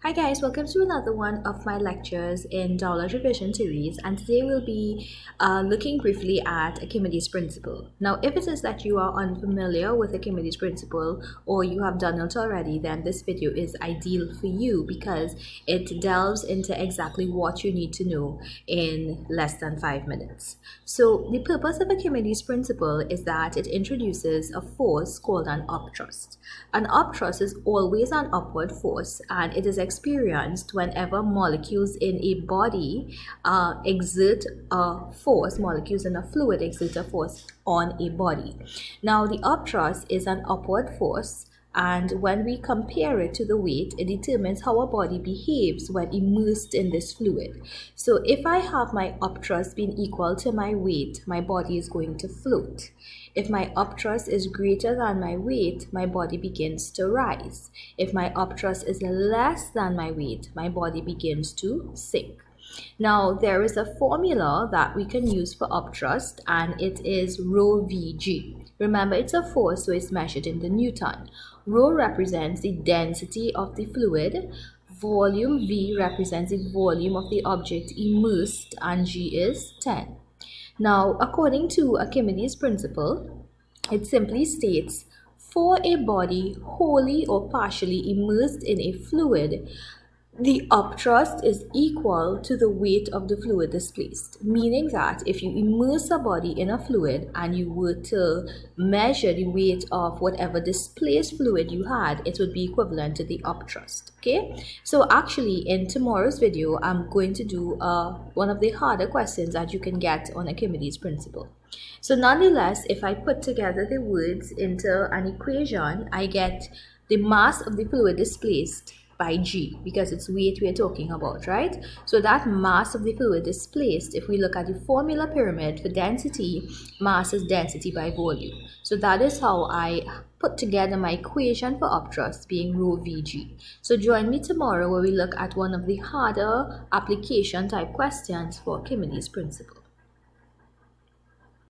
Hi guys, welcome to another one of my lectures in DOWLATH revision series, and today we'll be looking briefly at Archimedes principle. Now if it is that you are unfamiliar with Archimedes principle or you have done it already, then this video is ideal for you because it delves into exactly what you need to know in less than 5 minutes. So the purpose of Archimedes principle is that it introduces a force called an upthrust. An upthrust is always an upward force, and it is experienced whenever molecules in a body exert a force, molecules in a fluid exert a force on a body. Now, the upthrust is an upward force, and when we compare it to the weight, it determines how a body behaves when immersed in this fluid. So if I have my upthrust being equal to my weight, my body is going to float. If my upthrust is greater than my weight, my body begins to rise. If my upthrust is less than my weight, my body begins to sink. Now, there is a formula that we can use for upthrust, and it is rho Vg. Remember, it's a force, so it's measured in the Newton. Rho represents the density of the fluid, volume V represents the volume of the object immersed, and G is 10. Now, according to Archimedes' principle, it simply states, for a body wholly or partially immersed in a fluid, the upthrust is equal to the weight of the fluid displaced, meaning that if you immerse a body in a fluid and you were to measure the weight of whatever displaced fluid you had, it would be equivalent to the upthrust. Okay, so actually in tomorrow's video, I'm going to do one of the harder questions that you can get on Archimedes principle. So nonetheless, if I put together the words into an equation, I get the mass of the fluid displaced by G, because it's weight we're talking about, right? So that mass of the fluid displaced, if we look at the formula pyramid for density, mass is density by volume. So that is how I put together my equation for upthrust being rho Vg. So join me tomorrow where we look at one of the harder application type questions for Archimedes principle.